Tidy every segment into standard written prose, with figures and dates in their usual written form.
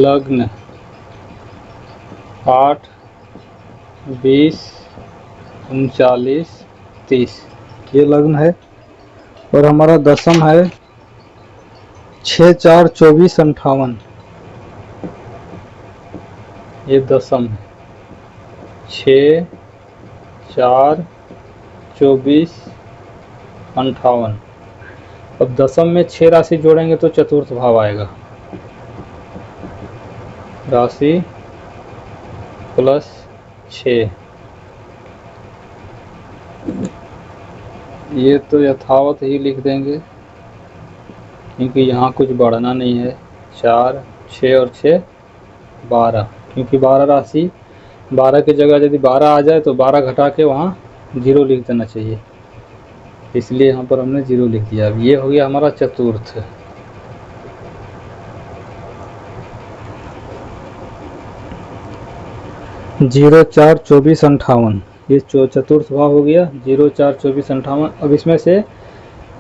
लग्न 8, 20, 39, 30, ये लग्न है। और हमारा दशम है 6, 4, 24, 58, ये दशम है 6, 4, 24, 58। अब दशम में 6 राशि जोड़ेंगे तो चतुर्थ भाव आएगा। राशि प्लस 6, ये तो यथावत ही लिख देंगे क्योंकि यहाँ कुछ बढ़ना नहीं है। 4, 6 और 6 12, क्योंकि 12 राशि 12 की जगह यदि 12 आ जाए तो 12 घटा के वहाँ 0 लिख देना चाहिए, इसलिए यहाँ पर हमने 0 लिख दिया। अब ये हो गया हमारा चतुर्थ। जीरो 4, 24, 58, ये चतुर्थ भाव हो गया। 0, 4, 24, 58। अब इसमें से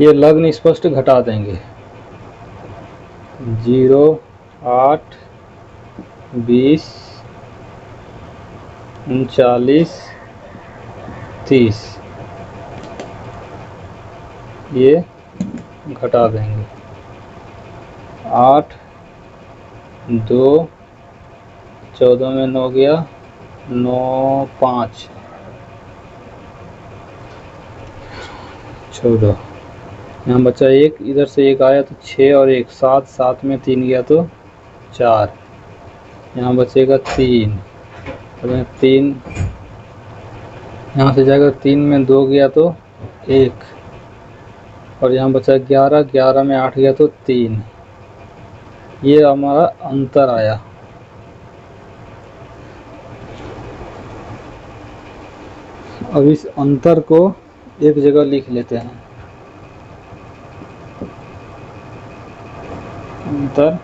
ये लग्न स्पष्ट घटा देंगे। 0, 8, 20, 39, 30, ये घटा देंगे। 8, 2, 14 में 9 गया, 9, 5, 14, यहाँ बचा 1, इधर से 1 आया तो 6 और 1 7, 7 में 3 गया तो 4, यहाँ बचेगा 3 और 3 यहाँ से जाएगा, 3 में 2 गया तो 1 और यहाँ बचा 11, 11 में 8 गया तो 3, ये हमारा अंतर आया। अब इस अंतर को एक जगह लिख लेते हैं। अंतर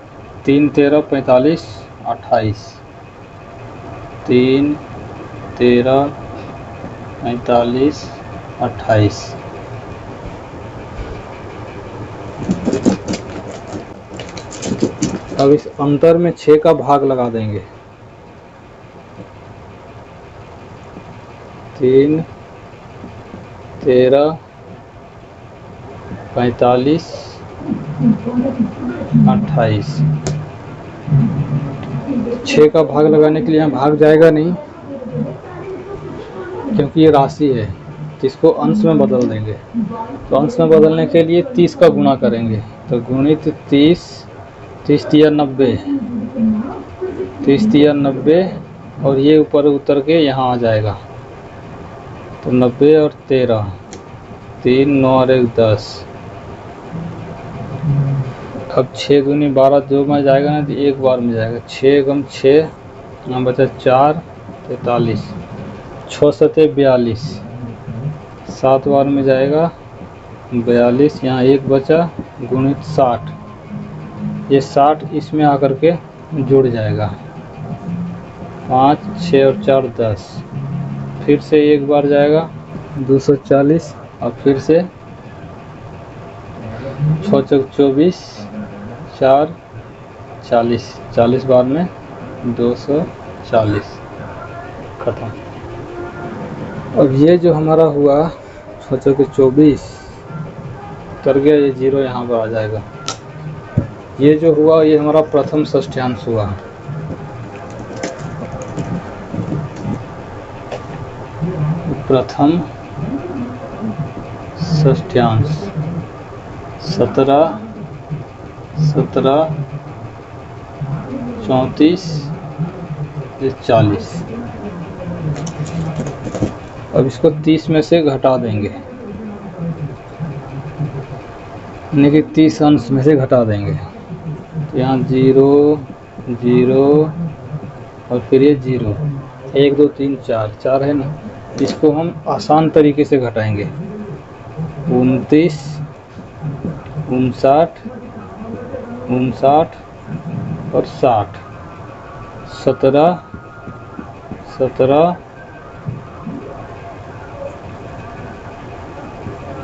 3, 13, 45, 28, 3, 13, 45, 28। अब इस अंतर में 6 का भाग लगा देंगे। 3, 13, 45, 28। 6 का भाग लगाने के लिए यहाँ भाग जाएगा नहीं क्योंकि ये राशि है, तो इसको अंश में बदल देंगे। तो अंश में बदलने के लिए 30 का गुणा करेंगे, तो गुणित 30, 30 तिया 90, 30 तिया 90 और ये ऊपर उतर के यहाँ आ जाएगा, तो 90 और 13, 3, 9 और 1, 10। अब 6 दूनी 12, 2 में जाएगा ना तो एक बार में जाएगा। 6 गम 6, यहाँ बचा 4, 43, 6 सते 42, 7 बार में जाएगा 42, यहाँ 1 बचा, गुणित 60, ये 60 इसमें आकर के जुड़ जाएगा। 5, 6 और 4, 10, फिर से एक बार जाएगा 240 और फिर से 6 चौक 24, 4, 40, 40 बार में 240, खत्म। अब ये जो हमारा हुआ 6 चौक 24 उतर गया, ये 0 यहाँ पर आ जाएगा। ये जो हुआ ये हमारा प्रथम षष्ठ्यांश हुआ। प्रथम षष्ठ्यांश 17, 17, 34, 40। अब इसको 30 में से घटा देंगे, यानी कि 30 अंश में से घटा देंगे। तो यहाँ 0, 0 और फिर ये 0, 1, 2, 3, 4, 4 है ना। इसको हम आसान तरीके से घटाएंगे। 29, 59, 59 और 60, 17, 17,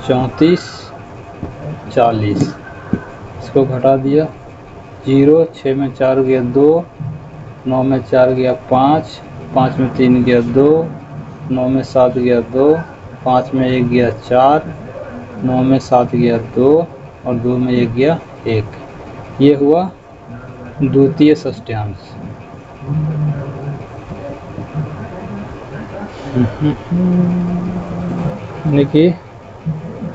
34, 40। इसको घटा दिया। 0, 6 में 4 गया 2, 9 में 4 गया 5, 5 में 3 गया 2, 9 में 7 गया 2, 5 में 1 गया 4, 9 में 7 गया 2 और 2 में 1 गया 1। ये हुआ द्वितीय षष्ठ्यांश। यानी कि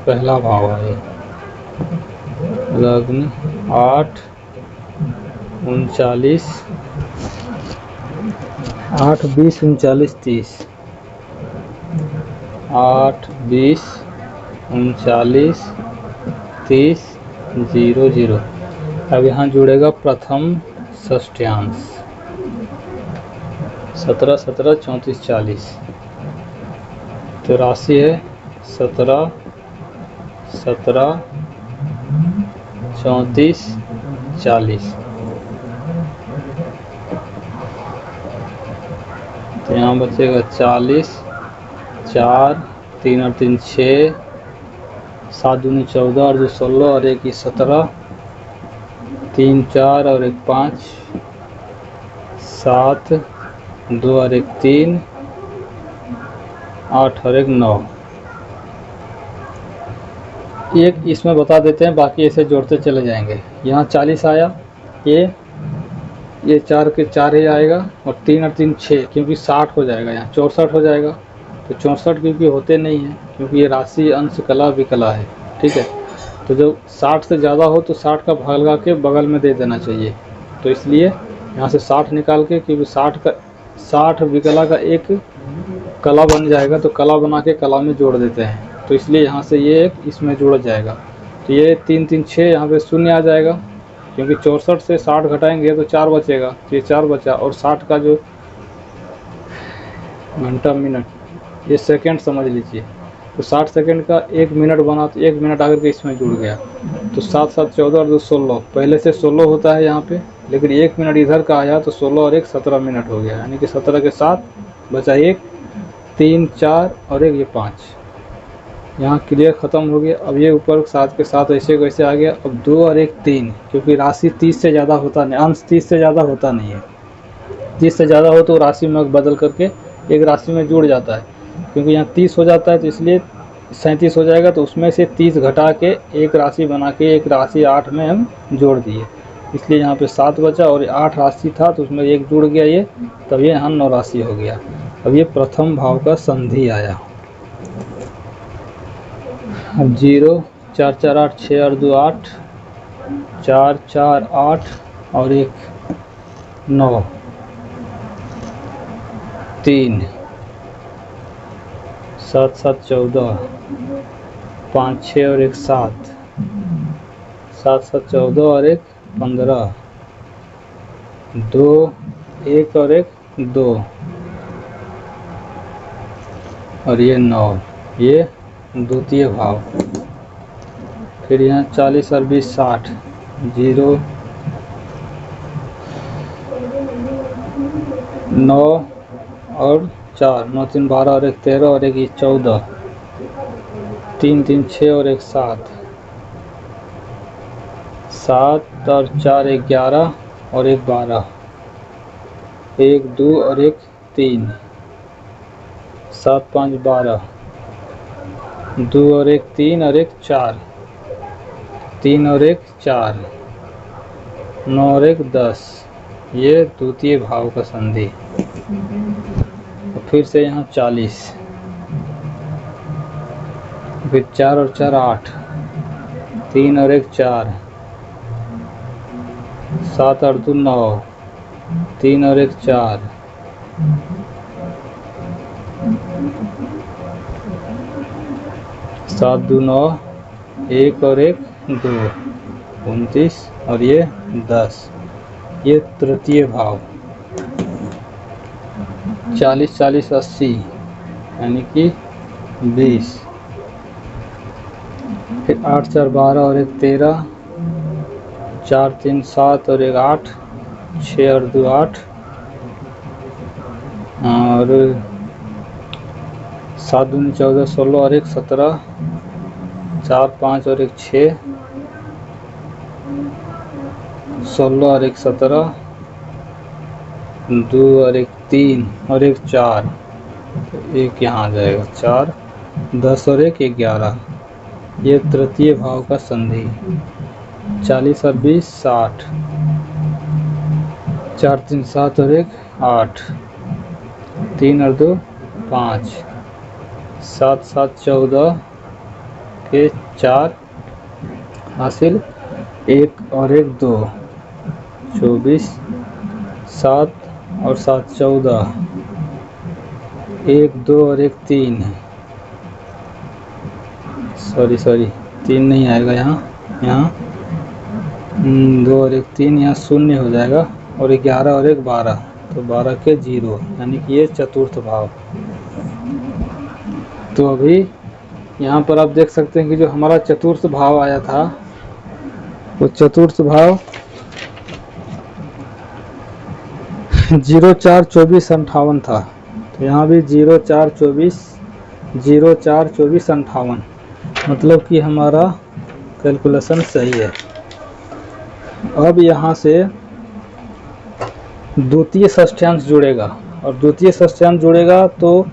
पहला भाव है लग्न 8, 39, 8, 20, 39, 30, 8, 20, 39, 30, 0, 0। अब यहाँ जुड़ेगा प्रथम षष्ठ्यांश 17, 17, 34, 40। तो राशि है 17, 17, 34, 40। तो यहाँ बचेगा 40, 4, 3 और 3 6, 7 दूनी 14 और 2 16 और 1 17, 3 4 और 1 5, 7, 2 और 1 3, 8 और 1 9। एक इसमें बता देते हैं, बाकी ऐसे जोड़ते चले जाएंगे। यहाँ 40 आया, ये 4 के 4 ही आएगा और 3 और 3 6, क्योंकि 60 हो जाएगा, यहाँ 64 हो जाएगा। तो 64 क्योंकि होते नहीं हैं, क्योंकि ये राशि अंश कला विकला है, ठीक है। तो जब 60 से ज़्यादा हो तो 60 का भाग लगा के बगल में दे देना चाहिए। तो इसलिए यहाँ से 60 निकाल के, क्योंकि 60 विकला का एक कला बन जाएगा, तो कला बना के कला में जोड़ देते हैं। तो इसलिए यहाँ से ये एक इसमें जुड़ जाएगा। तो ये 3 3 6 यहाँ पे शून्य आ जाएगा, क्योंकि 64 से 60 घटाएंगे तो 4 बचेगा। तो ये 4 बचा, और 60 का जो घंटा मिनट, ये सेकंड समझ लीजिए। तो 60 सेकंड का 1 मिनट बना, तो 1 मिनट आकर के इसमें जुड़ गया। तो 7 7 14 और 2 16, पहले से 16 होता है यहाँ पे, लेकिन 1 मिनट इधर का आया तो 16 और 1 17 मिनट हो गया। यानी कि 17 के 7 बचा 1, 3 4 और 1 ये 5। यहाँ क्लियर ख़त्म हो गया। अब ये ऊपर 7 के 7 ऐसे वैसे आ गया। अब 2 और 1 3, क्योंकि राशि 30 से ज़्यादा होता नहीं, अंश 30 से ज़्यादा होता नहीं है। 30 से ज़्यादा हो तो राशि में बदल करके एक राशि में जुड़ जाता है, क्योंकि यहाँ 30 हो जाता है तो इसलिए 37 हो जाएगा। तो उसमें से 30 घटा के एक राशि बना के एक राशि 8 में हम जोड़ दिए, इसलिए यहाँ पे 7 बचा और 8 राशि था तो उसमें एक जुड़ गया ये, तब ये यहाँ 9 राशि हो गया। अब ये प्रथम भाव का संधि आया। अब 0 4 4 8 6 और 2 8, 4 4 8 और 1 9, 3 7 7 14, 5 6 और 1 7, 7 7 14 और 1 15, 2 1 और 1 2 और ये 9, ये द्वितीय भाव। फिर यहाँ 40 और 20 60, 0 9 और 4, 9 3 12 और 1 13 और 1 14, 3 3 6 और 1 7, 7 और 4 1 11 और 1 12, 1 2 और 1 3, 7 5 12, 2 और 1 3 और 1 4, 3 और 1 4, 9 और 1 10। ये द्वितीय भाव का संधि। फिर से यहाँ 40, फिर 4 और 4 8, 3 और 1 4, 7 और 2 9, 3 और 1 4, 7 2 9, 1 और 1 2, 29 और ये 10। ये तृतीय भाव। 40 40 80 यानी कि 20, फिर 8 4 12 और 1 13, 4 3 7 और 1 8, 6 और 2 8 और 7 दूनी 14 16 और 1 17, 4 5 और 1 6, 16 और 1 17, 2 और 1 3 और 1 4, तो 1 यहाँ आ जाएगा 4, 10 और 1 11, ये तृतीय भाव का संधि। 40 और 20 60, 4 3 7 और 1 8, 3 और 2 5, 7 7 14 के 4 हासिल, 1 और 1 2, 24, 7 और 7 14, 1 2 और 1 3, सॉरी 3 नहीं आएगा यहाँ 2 और 1 3, यहाँ 0 हो जाएगा, और 11 और 1 12, तो 12 के 0, यानी कि ये चतुर्थ भाव। तो अभी यहाँ पर आप देख सकते हैं कि जो हमारा चतुर्थ भाव आया था, वो चतुर्थ भाव 0 4 24 58 था। तो यहाँ भी 0 4 24 58, मतलब कि हमारा कैलकुलेशन सही है। अब यहाँ से द्वितीय षष्ठ्यांश जुड़ेगा, और द्वितीय षष्ठ्यांश जुड़ेगा तो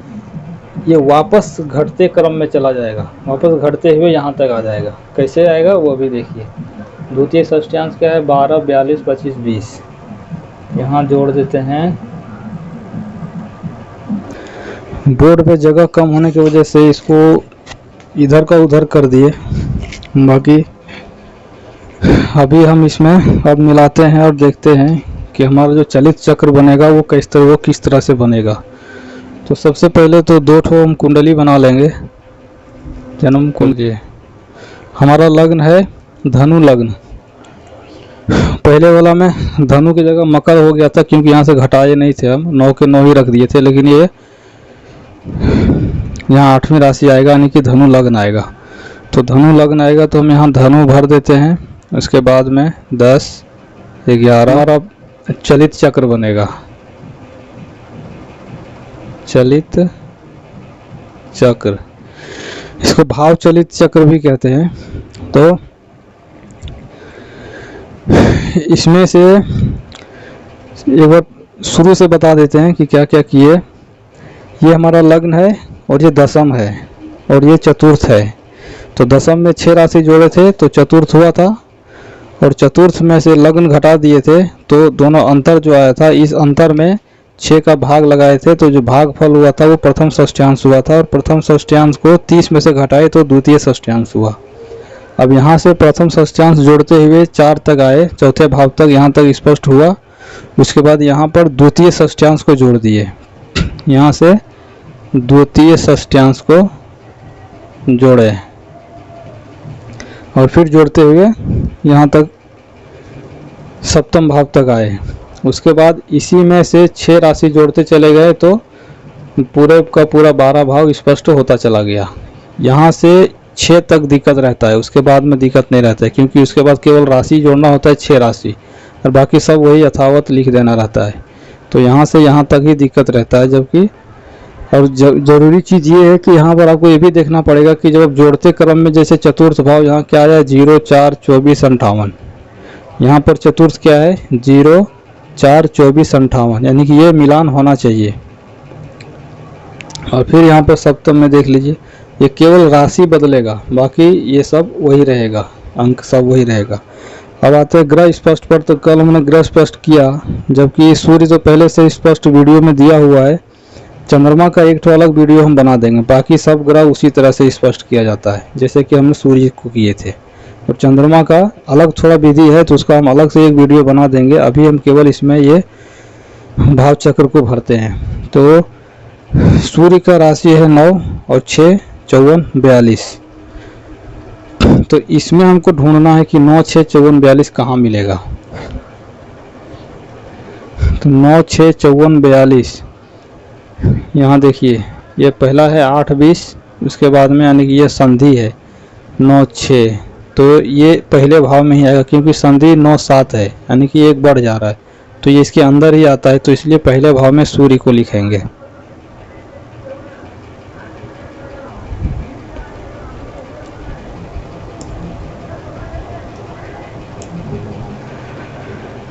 ये वापस घटते क्रम में चला जाएगा, वापस घटते हुए यहाँ तक आ जाएगा। कैसे आएगा वो भी देखिए। द्वितीय षष्ठ्यांश क्या है, 12 42 25 20, यहाँ जोड़ देते हैं। बोर्ड पे जगह कम होने की वजह से इसको इधर का उधर कर दिए, बाकी अभी हम इसमें अब मिलाते हैं और देखते हैं कि हमारा जो चलित चक्र बनेगा वो किस तरह से बनेगा। तो सबसे पहले तो 2 ठो हम कुंडली बना लेंगे। जन्म कुंडली हमारा लग्न है धनु लग्न। पहले वाला में धनु की जगह मकर हो गया था, क्योंकि यहाँ से घटाए नहीं थे, हम 9 के 9 ही रख दिए थे, लेकिन ये यहाँ 8वीं राशि आएगा, यानी कि धनु लग्न आएगा। तो धनु लग्न आएगा तो हम यहाँ धनु भर देते हैं, उसके बाद में 10 11, और अब चलित चक्र बनेगा। चलित चक्र, इसको भाव चलित चक्र भी कहते हैं। तो इसमें से एक बार शुरू से बता देते हैं कि क्या क्या किए। ये हमारा लग्न है, और ये दशम है, और ये चतुर्थ है। तो दशम में 6 राशि जोड़े थे तो चतुर्थ हुआ था, और चतुर्थ में से लग्न घटा दिए थे, तो दोनों अंतर जो आया था, इस अंतर में 6 का भाग लगाए थे, तो जो भागफल हुआ था वो प्रथम षष्ठ्यांश हुआ था, और प्रथम षष्ठ्यांश को 30 में से घटाए तो द्वितीय षष्ठ्यांश हुआ। अब यहाँ से प्रथम षष्ठ्यांश जोड़ते हुए 4 तक आए, चौथे भाव तक, यहाँ तक स्पष्ट हुआ। उसके बाद यहाँ पर द्वितीय षष्ठ्यांश को जोड़ दिए, यहाँ से द्वितीय षष्ठ्यांश को जोड़े, और फिर जोड़ते हुए यहाँ तक सप्तम भाव तक आए। उसके बाद इसी में से 6 राशि जोड़ते चले गए, तो पूरे का पूरा 12 भाव स्पष्ट होता चला गया। यहाँ से 6 तक दिक्कत रहता है, उसके बाद में दिक्कत नहीं रहता है, क्योंकि उसके बाद केवल राशि जोड़ना होता है 6 राशि, और बाकी सब वही यथावत लिख देना रहता है। तो यहाँ से यहाँ तक ही दिक्कत रहता है। जबकि और जरूरी चीज़ ये है कि यहाँ पर आपको ये भी देखना पड़ेगा कि जब जोड़ते क्रम में, जैसे चतुर्थ भाव यहाँ क्या आया, 0 4 24 58, यहाँ पर चतुर्थ क्या है 0 4 24 58, यानी कि ये मिलान होना चाहिए। और फिर यहाँ पर सप्तम में देख लीजिए, ये केवल राशि बदलेगा, बाकी ये सब वही रहेगा, अंक सब वही रहेगा। अब आते हैं ग्रह स्पष्ट पर। तो कल हमने ग्रह स्पष्ट किया, जबकि सूर्य तो पहले से स्पष्ट वीडियो में दिया हुआ है। चंद्रमा का एक तो अलग वीडियो हम बना देंगे, बाकी सब ग्रह उसी तरह से स्पष्ट किया जाता है जैसे कि हमने सूर्य को किए थे। और चंद्रमा का अलग थोड़ा विधि है, तो उसका हम अलग से एक वीडियो बना देंगे। अभी हम केवल इसमें ये भाव चक्र को भरते हैं। तो सूर्य का राशि है 9 और 6 54 42। तो इसमें हमको ढूंढना है कि 9 6 54 42 कहाँ मिलेगा। तो 9 6 54 42 यहाँ देखिए, ये पहला है 8 20, उसके बाद में यानी कि ये संधि है 9 6, तो ये पहले भाव में ही आएगा, क्योंकि संधि 9 7 है, यानी कि एक बढ़ जा रहा है, तो ये इसके अंदर ही आता है। तो इसलिए पहले भाव में सूर्य को लिखेंगे।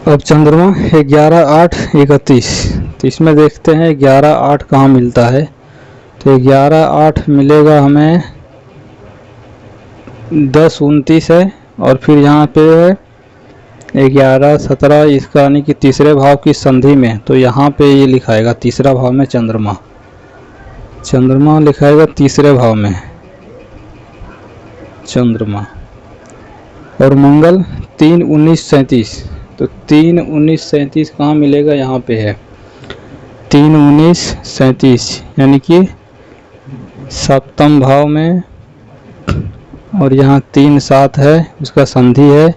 अब चंद्रमा 11 8 31, तो इसमें देखते हैं 11 8 कहाँ मिलता है। तो 11 8 मिलेगा हमें 10 29 है, और फिर यहाँ पे है 11 17, इसका यानी कि तीसरे भाव की संधि में, तो यहाँ पे ये लिखाएगा तीसरा भाव में चंद्रमा, चंद्रमा लिखाएगा तीसरे भाव में चंद्रमा। और मंगल 3 19 37, तो 3 19 37 कहाँ मिलेगा, यहाँ पे है 3 19 37, यानी कि सप्तम भाव में, और यहाँ 3 7 है उसका संधि है,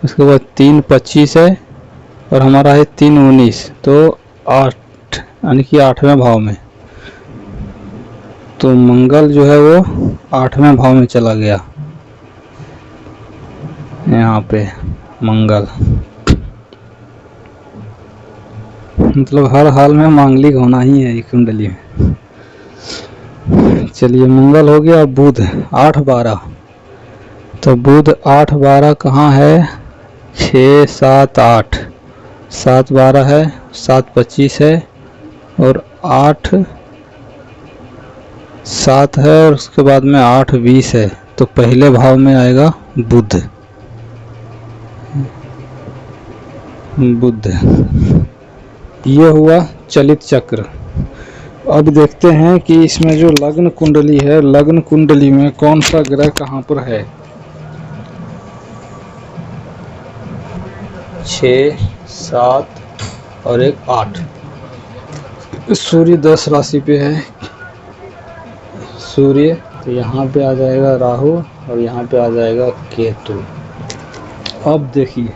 उसके बाद 3 25 है, और हमारा है 3 19, तो 8 यानी कि 8वें भाव में। तो मंगल जो है वो 8वें भाव में चला गया यहाँ पे मंगल, मतलब हर हाल में मांगलिक होना ही है एक कुंडली में। चलिए मंगल हो गया। बुध 8 12, तो बुध 8 12 कहाँ है, 6 7 8, 7 12 है, 7 25 है, और 8 7 है, और उसके बाद में 8 20 है, तो पहले भाव में आएगा बुध। बुध ये हुआ चलित चक्र। अब देखते हैं कि इसमें जो लग्न कुंडली है, लग्न कुंडली में कौन सा ग्रह कहाँ पर है। 6 7 और एक 8, सूर्य 10 राशि पे है सूर्य, तो यहाँ पे आ जाएगा राहु, और यहाँ पे आ जाएगा केतु। अब देखिए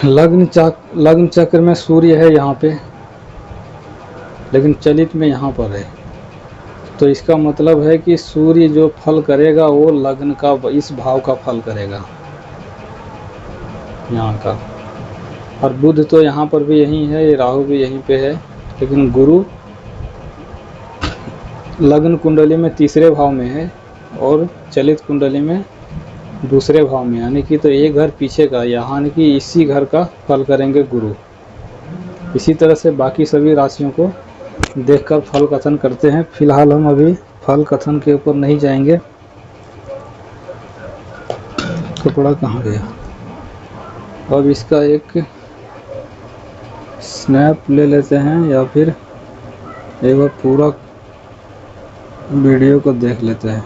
लग्न चक्र में सूर्य है यहाँ पे, लेकिन चलित में यहाँ पर है, तो इसका मतलब है कि सूर्य जो फल करेगा वो लग्न का इस भाव का फल करेगा यहाँ का। और बुध तो यहाँ पर भी यहीं है, राहु भी यहीं पे है, लेकिन गुरु लग्न कुंडली में तीसरे भाव में है और चलित कुंडली में दूसरे भाव में, यानी कि तो एक घर पीछे का, यानी कि इसी घर का फल करेंगे गुरु। इसी तरह से बाकी सभी राशियों को देखकर फल कथन करते हैं। फिलहाल हम अभी फल कथन के ऊपर नहीं जाएंगे। कपड़ा कहाँ गया, अब इसका एक स्नैप ले लेते हैं, या फिर एक बार पूरा वीडियो को देख लेते हैं।